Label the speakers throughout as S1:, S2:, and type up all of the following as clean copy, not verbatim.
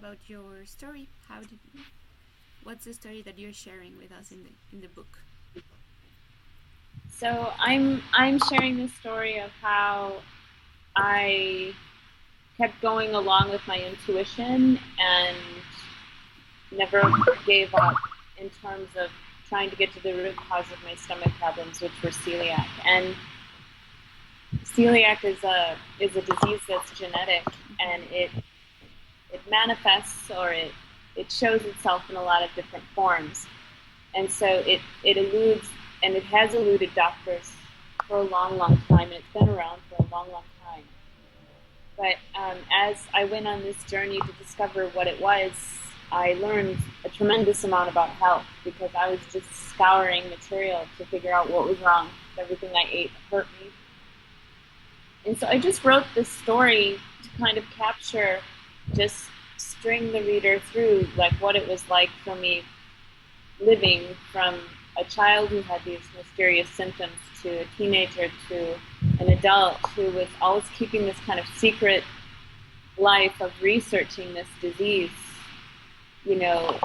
S1: about your story. What's the story that you're sharing with us in the book?
S2: So I'm sharing the story of how I kept going along with my intuition and never gave up in terms of trying to get to the root cause of my stomach problems, which were celiac. And celiac is a disease that's genetic, and it manifests, or it shows itself in a lot of different forms. And so it eludes, and it has eluded doctors for a long, long time, and it's been around for a long, long time. But as I went on this journey to discover what it was, I learned a tremendous amount about health, because I was just scouring material to figure out what was wrong. Everything I ate hurt me. And so I just wrote this story to kind of capture, just string the reader through, like what it was like for me living from a child who had these mysterious symptoms to a teenager to an adult who was always keeping this kind of secret life of researching this disease, you know,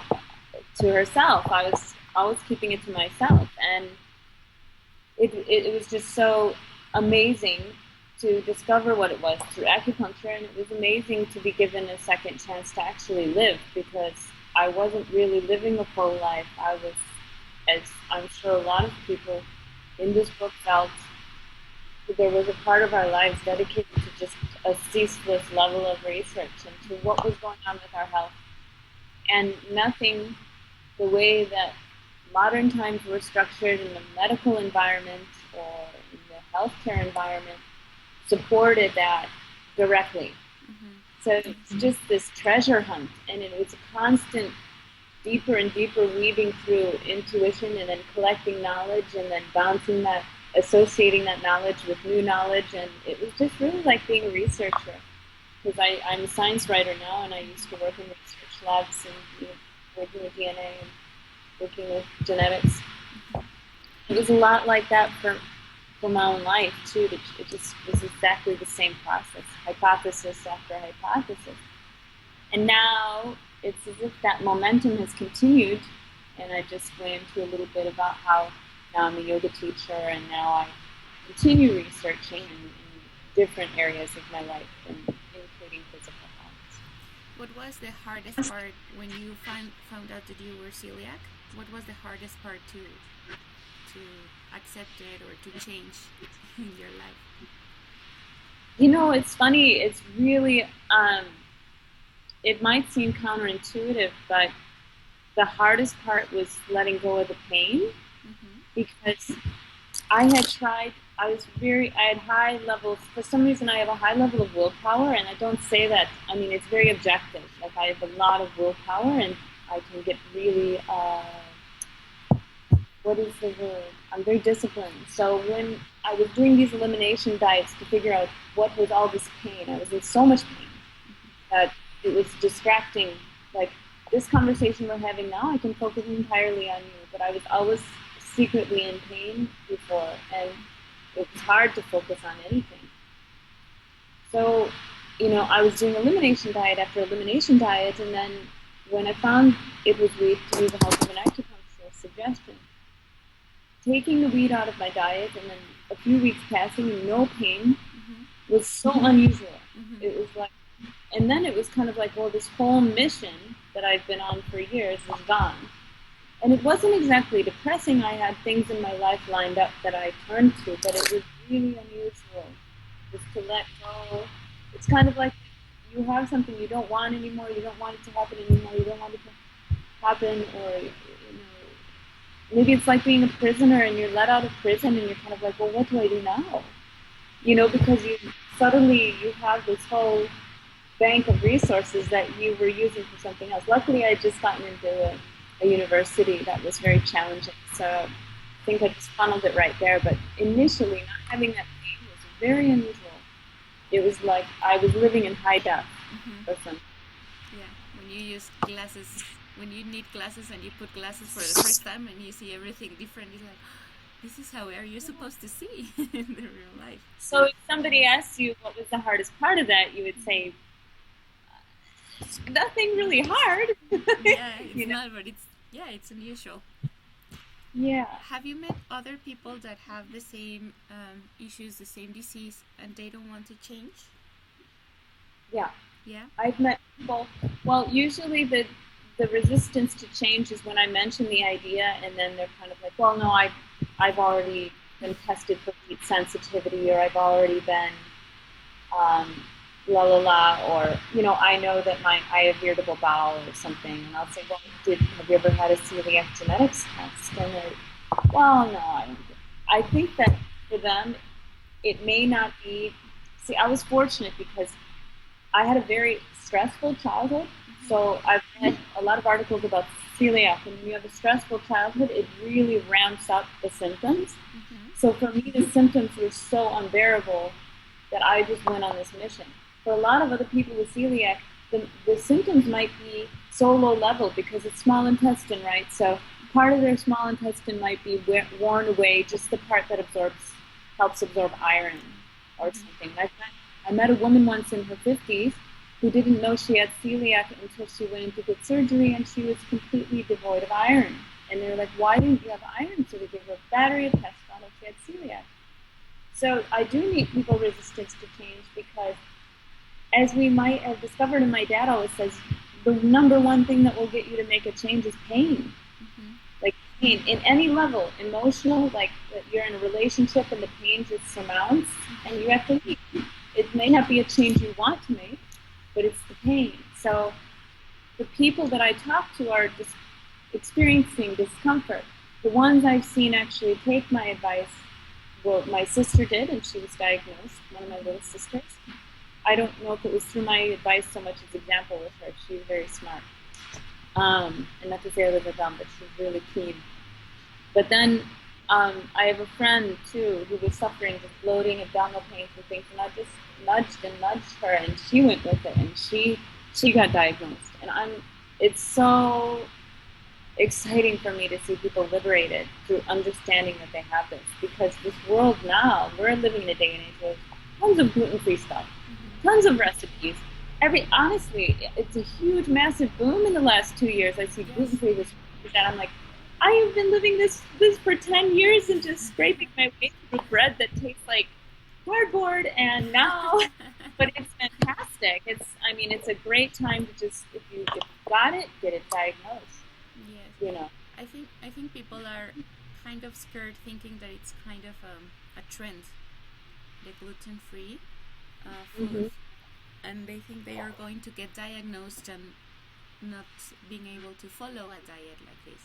S2: to herself. I was always keeping it to myself. And it was just so amazing to discover what it was through acupuncture. And it was amazing to be given a second chance to actually live, because I wasn't really living a full life. I was, as I'm sure a lot of people in this book felt, there was a part of our lives dedicated to just a ceaseless level of research into what was going on with our health. And nothing, the way that modern times were structured in the medical environment or in the healthcare environment, supported that directly. So it's just this treasure hunt, and it was a constant deeper and deeper weaving through intuition, and then collecting knowledge, and then bouncing that, associating that knowledge with new knowledge. And it was just really like being a researcher, because I'm a science writer now, and I used to work in research labs and working with DNA and working with genetics. It was a lot like that for my own life too. It just was exactly the same process, hypothesis after hypothesis. And now it's as if that momentum has continued. And I just went into a little bit about how now I'm a yoga teacher, and now I continue researching in different areas of my life, including physical health.
S1: What was the hardest part when you found out that you were celiac? What was the hardest part to accept it or to change in your life?
S2: You know, it's funny. It's really, it might seem counterintuitive, but the hardest part was letting go of the pain, because I had tried, I had high levels, for some reason I have a high level of willpower, and I don't say that, I mean, it's very objective. Like, I have a lot of willpower, and I can get really, what is the word? I'm very disciplined. So when I was doing these elimination diets to figure out what was all this pain, I was in so much pain that it was distracting. Like, this conversation we're having now, I can focus entirely on you, but I was always secretly in pain before, and it was hard to focus on anything. So, I was doing elimination diet after elimination diet, and then when I found it was weak to use the help of an acupuncturist suggestion, taking the weed out of my diet and then a few weeks passing and no pain was so unusual. It was like, and then it was kind of like, well, this whole mission that I've been on for years is gone. And it wasn't exactly depressing. I had things in my life lined up that I turned to, but it was really unusual just to let go. It's kind of like you have something you don't want anymore, you don't want it to happen anymore, you don't want it to happen, or maybe it's like being a prisoner and you're let out of prison and you're kind of like, well, what do I do now? Because you have this whole bank of resources that you were using for something else. Luckily, I had just gotten into a university that was very challenging, so I think I just funneled it right there. But initially, not having that pain was very unusual. It was like I was living in high def or something.
S1: Yeah, when you use glasses, when you need glasses and you put glasses for the first time and you see everything different, it's like, this is how are you supposed to see in the real life.
S2: So if somebody asks you what was the hardest part of that, you would say, nothing really hard.
S1: Yeah, it's
S2: you know?
S1: not, but it's yeah, it's unusual.
S2: Yeah.
S1: Have you met other people that have the same issues, the same disease, and they don't want to change?
S2: Yeah.
S1: Yeah.
S2: I've met people. Well, usually the resistance to change is when I mention the idea, and then they're kind of like, "Well, no, I've already been tested for heat sensitivity, or I've already been um, la la la, or I know that I have irritable bowel or something." And I'll say, "Well, have you ever had a celiac genetics test?" And they're, "Well, no, I don't." I think that for them, it may not be. See, I was fortunate because I had a very stressful childhood.
S1: Mm-hmm.
S2: So I've read a lot of articles about celiac. And when you have a stressful childhood, it really ramps up the symptoms.
S1: Mm-hmm.
S2: So for me, the symptoms were so unbearable that I just went on this mission. For a lot of other people with celiac, the symptoms might be so low level because it's small intestine, right? So part of their small intestine might be worn away, just the part that helps absorb iron or
S1: Mm-hmm.
S2: something. I met a woman once in her 50s who didn't know she had celiac until she went in to get surgery, and she was completely devoid of iron. And they were like, "Why didn't you have iron?" So they gave her a battery of tests, found out she had celiac. So I do meet people resistant to change because, as we might have discovered, and my dad always says, the number one thing that will get you to make a change is pain.
S1: Mm-hmm.
S2: Like pain in any level, emotional, like that you're in a relationship and the pain just surmounts, and you have to leave. It may not be a change you want to make, but it's the pain. So the people that I talk to are just experiencing discomfort. The ones I've seen actually take my advice, well, my sister did, and she was diagnosed, one of my little sisters. I don't know if it was through my advice so much as example with her. She was very smart. And not to say others are dumb, but she's really keen. But then I have a friend too who was suffering with bloating, abdominal pains, and things, and I just nudged her, and she went with it, and she got diagnosed. And it's so exciting for me to see people liberated through understanding that they have this, because this world now, we're living in a day and age with tons of gluten-free stuff,
S1: Mm-hmm.
S2: tons of recipes. Honestly, it's a huge, massive boom in the last 2 years. I see
S1: Yes.
S2: gluten-free this, and I'm like, I have been living this for 10 years and just scraping my way through bread that tastes like cardboard, and now, but it's fantastic. I mean, it's a great time to just, if you got it, get it diagnosed.
S1: Yes.
S2: You know.
S1: I think people are kind of scared, thinking that it's kind of a trend, the gluten free food,
S2: Hmm.
S1: and they think they are going to get diagnosed and not being able to follow a diet like this,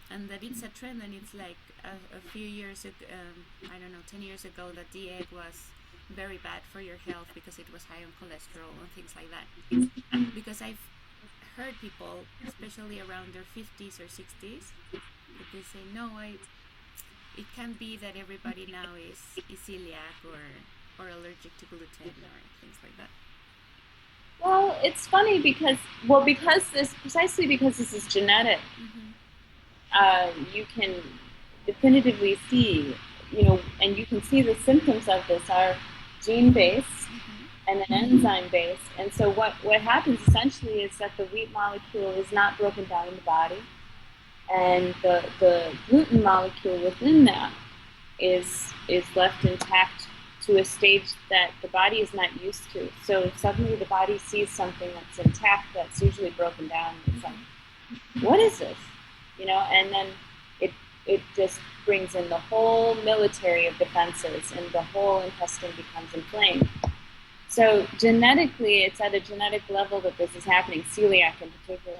S1: and that it's a trend, and it's like a few years ago, I don't know, 10 years ago, that the egg was very bad for your health because it was high on cholesterol and things like that. Because I've heard people, especially around their 50s or 60s, that they say, no, it can't be that everybody now is celiac or allergic to gluten or things like that.
S2: Well, it's funny because, well, because this precisely because this is genetic,
S1: Mm-hmm.
S2: you can definitively see, and you can see the symptoms of this are gene based
S1: Mm-hmm.
S2: and then enzyme based. And so what happens essentially is that the wheat molecule is not broken down in the body, and the gluten molecule within that is left intact to a stage that the body is not used to. So suddenly the body sees something that's intact that's usually broken down, and it's like,
S1: Mm-hmm.
S2: what is this? And then it it just brings in the whole military of defenses, and the whole intestine becomes inflamed. So genetically, it's at a genetic level that this is happening, celiac in particular.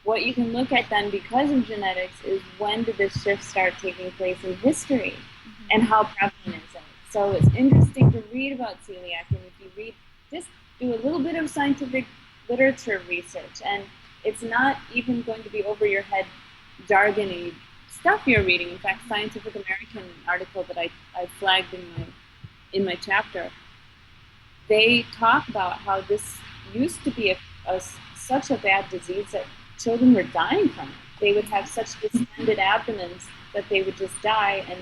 S2: What you can look at then, because of genetics, is when did this shift start taking place in history,
S1: Mm-hmm.
S2: and how prevalent is it? So it's interesting to read about celiac, and if you read, just do a little bit of scientific literature research, and it's not even going to be over your head jargony stuff you're reading. In fact, Scientific American article that I flagged in my chapter, they talk about how this used to be such a bad disease that children were dying from it. They would have such distended abdomens that they would just die, and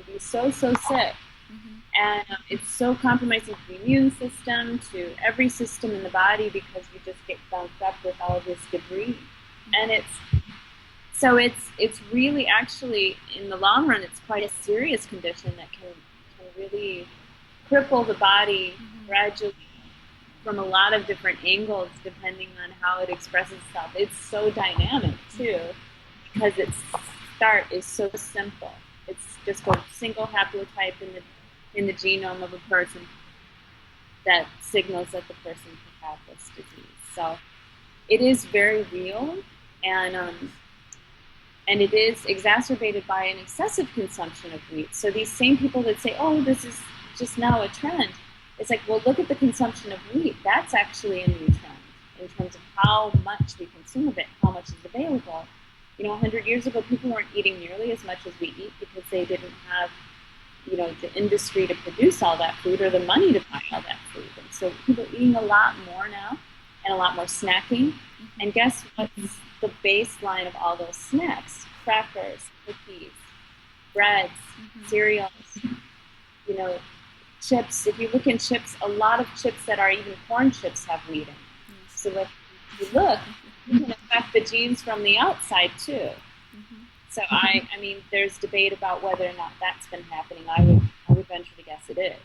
S2: be so sick.
S1: Mm-hmm.
S2: And it's so compromising to the immune system, to every system in the body, because you just get bumped up with all this debris. And it's really actually, in the long run, it's quite a serious condition that can really cripple the body gradually from a lot of different angles depending on how it expresses itself. It's so dynamic too, because its start is so simple. It's just a single haplotype in the genome of a person that signals that the person could have this disease. So it is very real, and it is exacerbated by an excessive consumption of wheat. So these same people that say, "Oh, this is just now a trend," it's like, well, look at the consumption of wheat. That's actually a new trend in terms of how much we consume of it, how much is available. 100 years ago, people weren't eating nearly as much as we eat because they didn't have, the industry to produce all that food or the money to buy all that food. And so people are eating a lot more now and a lot more snacking. And guess what's the baseline of all those snacks? Crackers, cookies, breads, cereals, chips. If you look in chips, a lot of chips that are even corn chips have wheat in. So if you look, you can affect the genes from the outside too. So I mean, there's debate about whether or not that's been happening. I would venture to guess it is.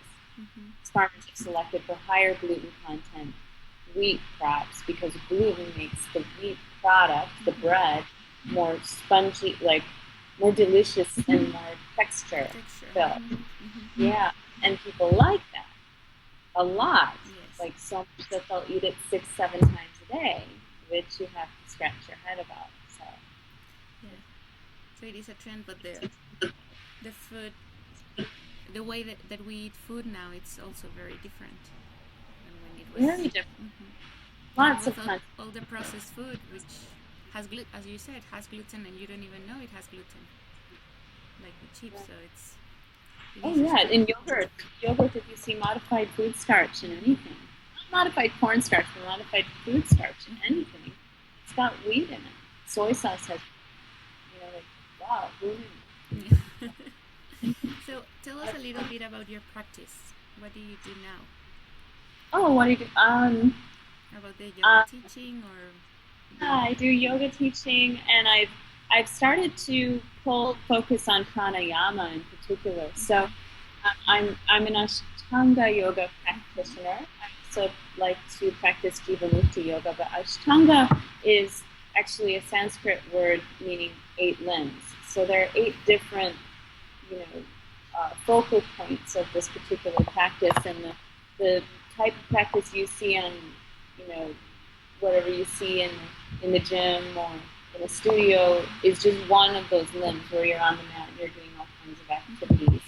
S2: Farmers have selected for higher gluten content wheat crops because gluten makes the wheat product, the bread, more spongy, like more delicious and more texture filled. Yeah, and people like that a lot.
S1: Yes.
S2: Like so much that they'll eat it 6-7 times a day, which you have to scratch your head about. So
S1: so it is a trend, but the food, the way that we eat food now, it's also very different than when it was
S2: very different. Lots of
S1: all the processed food, which has as you said, has gluten, and you don't even know it has gluten, like the chips. So it's
S2: in yogurt, if you see modified food starch in anything, not modified cornstarch, but modified food starch in anything, it's got wheat in it. Soy sauce has, wow, wheat in
S1: it. So tell us a little bit about your practice. What do you do now?
S2: Oh, what do you do?
S1: About the yoga teaching, or?
S2: I do yoga teaching, and I've started to focus on pranayama in particular. So I'm an Ashtanga yoga practitioner. I also like to practice Jivamukti yoga, but Ashtanga is actually a Sanskrit word meaning 8 limbs. So there are 8 different, focal points of this particular practice, and the type of practice you see on, whatever you see in the gym or in a studio is just one of those limbs where you're on the mat and you're doing all kinds of activities.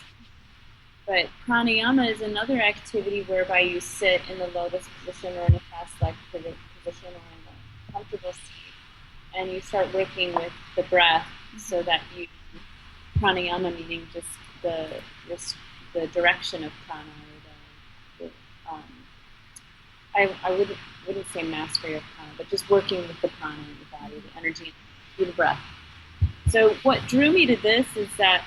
S2: But pranayama is another activity whereby you sit in the lotus position or in a fast-like position or in a comfortable seat, and you start working with the breath so that you, pranayama meaning just the direction of prana, or I wouldn't say mastery of prana, but just working with the prana in the body, the energy through the breath. So what drew me to this is that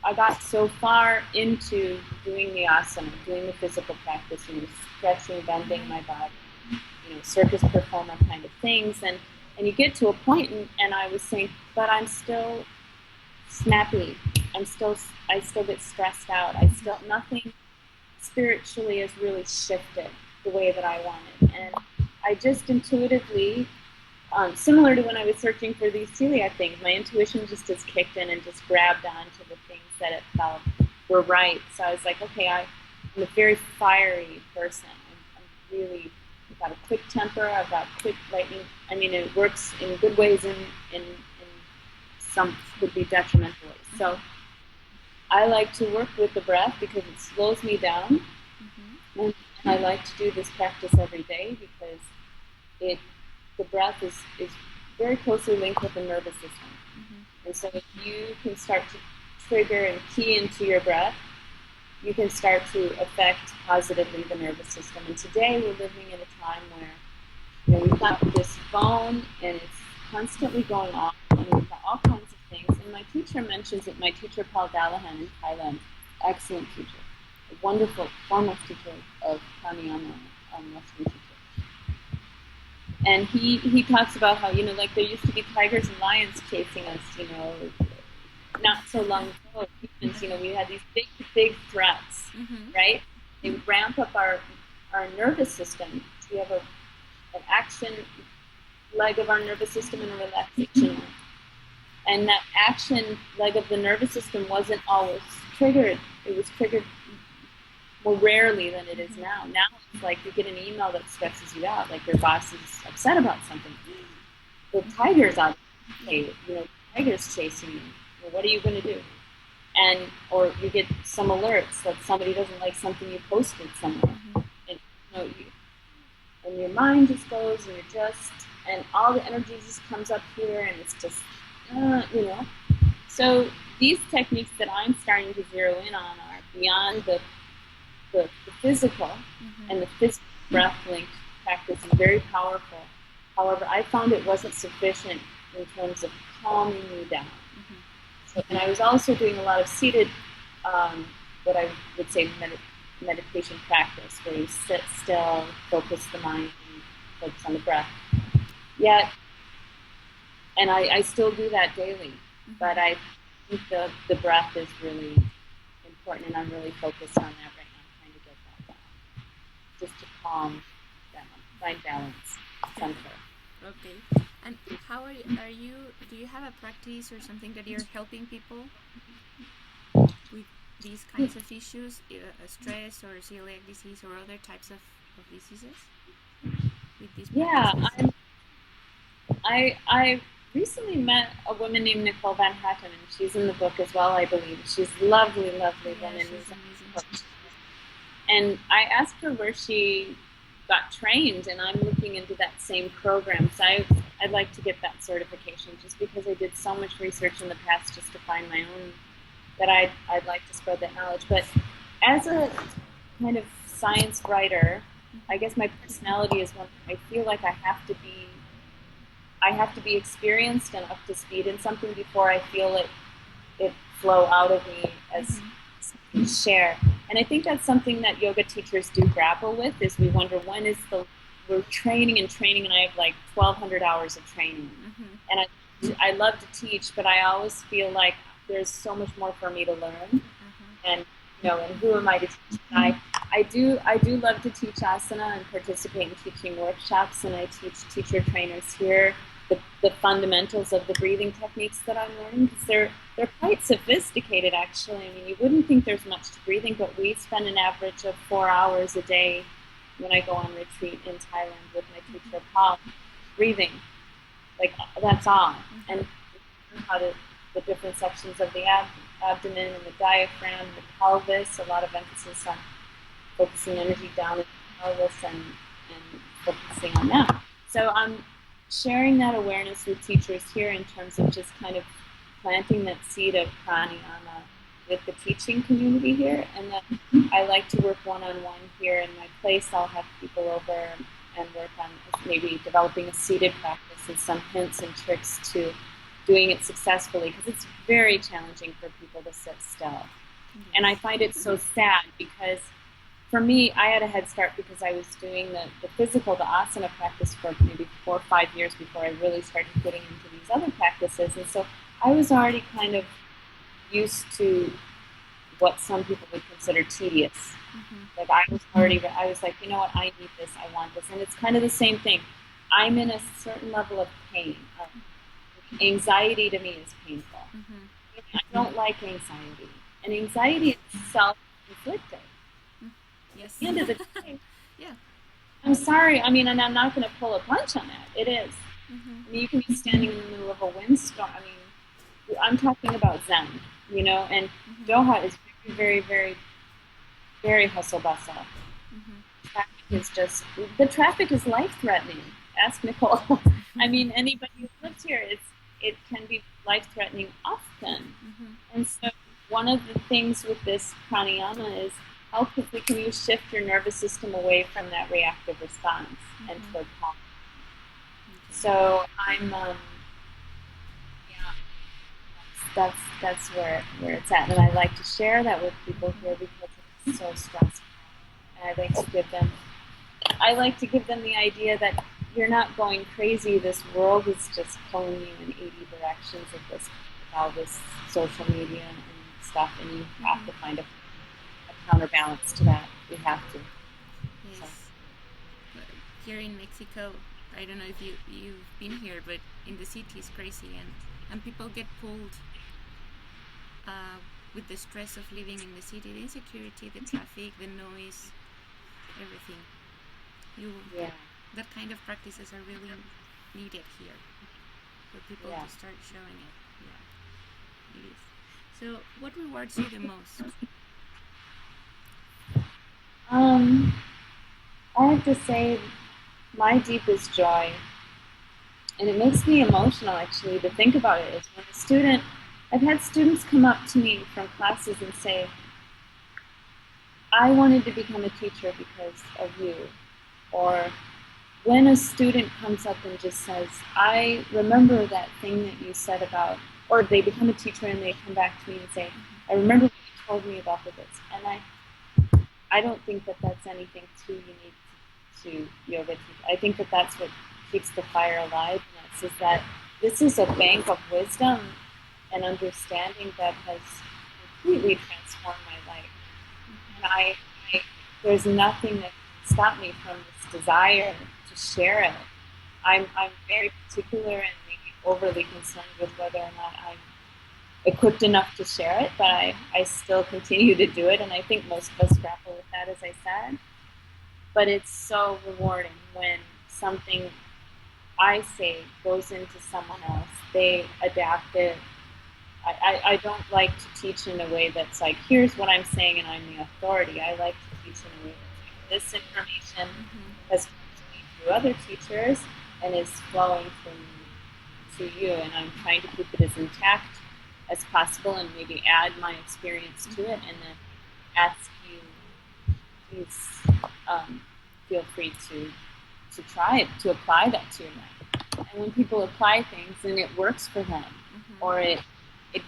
S2: I got so far into doing the asana, doing the physical practice, stretching, bending my body, circus performer kind of things, and you get to a point, and I was saying, but I'm still snappy. I still get stressed out. Nothing spiritually has really shifted the way that I wanted. And I just intuitively, similar to when I was searching for these celiac things, my intuition just has kicked in and just grabbed onto the things that it felt were right. So I was like, okay, I'm a very fiery person. I've got a quick temper. I've got quick lightning. I mean, it works in good ways and in some could be detrimental ways. So I like to work with the breath because it slows me down. And I like to do this practice every day because the breath is very closely linked with the nervous system. And so if you can start to trigger and key into your breath, you can start to affect positively the nervous system. And today we're living in a time where we've got this phone and it's constantly going off, and we've got all kinds of things. And my teacher mentions it. My teacher, Paul Dallahan in Thailand, excellent teacher. a wonderful foremost teacher of pranayama, Western teacher. And he talks about how, like there used to be tigers and lions chasing us, not so long ago. Humans, we had these big threats,
S1: Mm-hmm.
S2: right? They would ramp up our nervous system. So we have an action leg of our nervous system and a relaxation leg. And that action leg of the nervous system wasn't always triggered. It was triggered more rarely than it is now. Now it's like you get an email that stresses you out, like your boss is upset about something. The tiger's out. Hey, tiger's chasing you. Well, what are you going to do? And or you get some alerts that somebody doesn't like something you posted somewhere, and and your mind just goes, and and all the energy just comes up here, and it's just, you know. So these techniques that I'm starting to zero in on are beyond the physical, and the physical breath link practice is very powerful. However, I found it wasn't sufficient in terms of calming me down. So, and I was also doing a lot of seated, what I would say meditation practice, where you sit still, focus the mind, and focus on the breath. Yet, and I still do that daily, but I think the breath is really important, and I'm really focused on that right now, trying to get that down, just to calm down, find balance, center.
S1: Okay. And how are you? Do you have a practice or something that you're helping people with these kinds of issues, stress or celiac disease or other types of diseases with these
S2: Yeah,
S1: practices?
S2: I recently met a woman named Nicole Van Hatten, and she's in the book as well, I believe. She's a lovely, lovely
S1: Yeah,
S2: woman
S1: she's
S2: who's
S1: amazing.
S2: a coach. And I asked her where she got trained, and I'm looking into that same program. So I'd like to get that certification, just because I did so much research in the past just to find my own, that I'd like to spread that knowledge. But as a kind of science writer, I guess my personality is one. I feel like I have to be experienced and up to speed in something before I feel it flow out of me as something to share. And I think that's something that yoga teachers do grapple with, is we wonder when is the we're training and training, and I have like 1,200 hours of training, and I love to teach, but I always feel like there's so much more for me to learn, and and who am I to teach? I do love to teach asana and participate in teaching workshops, and I teach teacher trainers here the fundamentals of the breathing techniques that I'm learning, because they're quite sophisticated, actually. I mean, you wouldn't think there's much to breathing, but we spend an average of 4 hours a day when I go on retreat in Thailand with my teacher Paul, breathing. Like, that's all. And how to the different sections of the abdomen and the diaphragm, the pelvis, a lot of emphasis on focusing energy down in the pelvis, and focusing on that. So I'm sharing that awareness with teachers here in terms of just kind of planting that seed of pranayama with the teaching community here. And then I like to work one-on-one here in my place. I'll have people over and work on maybe developing a seated practice and some hints and tricks to doing it successfully, because it's very challenging for people to sit still. And I find it so sad, because for me, I had a head start because I was doing the physical, the asana practice for maybe 4 or 5 years before I really started getting into these other practices. And so I was already kind of used to what some people would consider tedious. Like, I was like, you know what, I need this, I want this. And it's kind of the same thing. I'm in a certain level of pain. Anxiety to me is painful. I don't like anxiety. And anxiety is self-inflicted. At
S1: Yes.
S2: the end of the day,
S1: Yeah.
S2: I'm sorry. I mean, and I'm not going to pull a punch on that. It is. I mean, you can be standing in the middle of a windstorm. I mean, I'm talking about Zen, and Doha is very, very, very, very hustle bustle. The traffic is life threatening. Ask Nicole. I mean, anybody who lives here, it can be life threatening often. And so one of the things with this pranayama is, how quickly can you shift your nervous system away from that reactive response and toward calm? So yeah, that's where it's at, and I like to share that with people here, because so stressful. And I like to give them the idea that you're not going crazy. This world is just pulling you in 80 directions of this, with all this social media and stuff, and you have to find a counterbalance to that. We have to. So.
S1: Yes. Here in Mexico, I don't know if you've been here, but in the city is crazy, and people get pulled with the stress of living in the city, the insecurity, the traffic, the noise, everything. You
S2: Yeah.
S1: That kind of practices are really needed here for people
S2: Yeah.
S1: to start showing it. Yeah, it is. So, what rewards you the most?
S2: I have to say, my deepest joy, and it makes me emotional actually to think about it, is when a student, I've had students come up to me from classes and say, I wanted to become a teacher because of you. Or when a student comes up and just says, I remember that thing that you said about, or they become a teacher and they come back to me and say, I remember what you told me about this. And I don't think that that's anything too unique to yoga. I think that that's what keeps the fire alive in us, is that this is a bank of wisdom and understanding that has completely transformed my life. And there's nothing that can stop me from this desire to share it. I'm very particular and maybe overly concerned with whether or not I'm equipped enough to share it, but I still continue to do it, and I think most of us grapple with that, as I said. But it's so rewarding when something I say goes into someone else. They adapt it. I don't like to teach in a way that's like, here's what I'm saying and I'm the authority. I like to teach in a way that's like, this information has come to me through other teachers and is flowing from me to you, and I'm trying to keep it as intact as possible and maybe add my experience to it, and then ask you, please feel free to try it, to apply that to your life. And when people apply things and it works for them, or it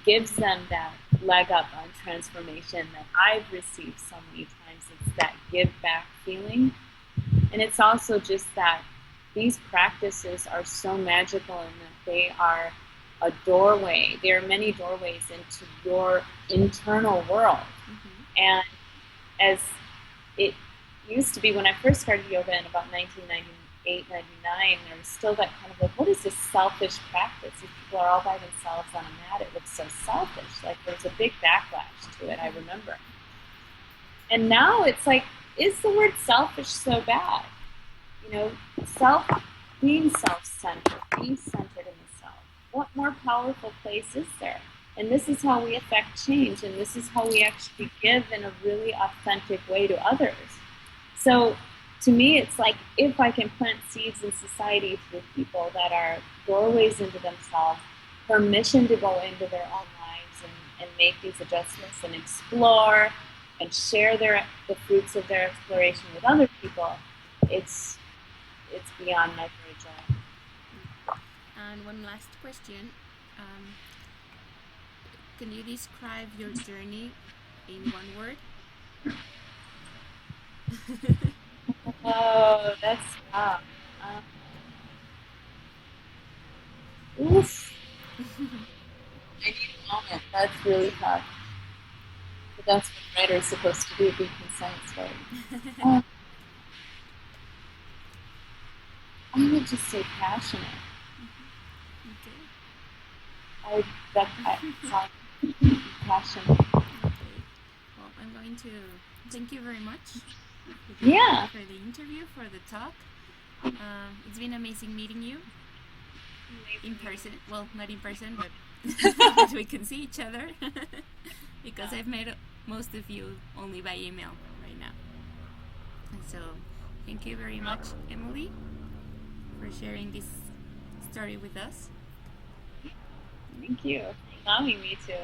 S2: gives them that leg up on transformation that I've received so many times, it's that give back feeling. And it's also just that these practices are so magical in that they are a doorway. There are many doorways into your internal world. And as it used to be when I first started yoga in about 1998, 99, there was still that kind of like, what is this selfish practice? These people are all by themselves on a mat. It looks so selfish. Like there's a big backlash to it, I remember. And now it's like, is the word selfish so bad? You know, being self-centered, being centered in the self. What more powerful place is there? And this is how we affect change, and this is how we actually give in a really authentic way to others. So to me, it's like, if I can plant seeds in society through people that are doorways into themselves, permission to go into their own lives and make these adjustments and explore and share the fruits of their exploration with other people, it's beyond my great joy.
S1: And one last question. Can you describe your journey in one word?
S2: Oh, that's tough. Oof. I need a moment. That's really tough. But that's what writers are supposed to do, be concise, right? I would just say passionate.
S1: Okay.
S2: Passion.
S1: Okay. Well, I'm going to thank you very much for the interview, for the talk. It's been amazing meeting you in person. Well, not in person, but we can see each other because I've met most of you only by email right now. And so, thank you very much, Emily, for sharing this story with us.
S2: Thank you for allowing me to.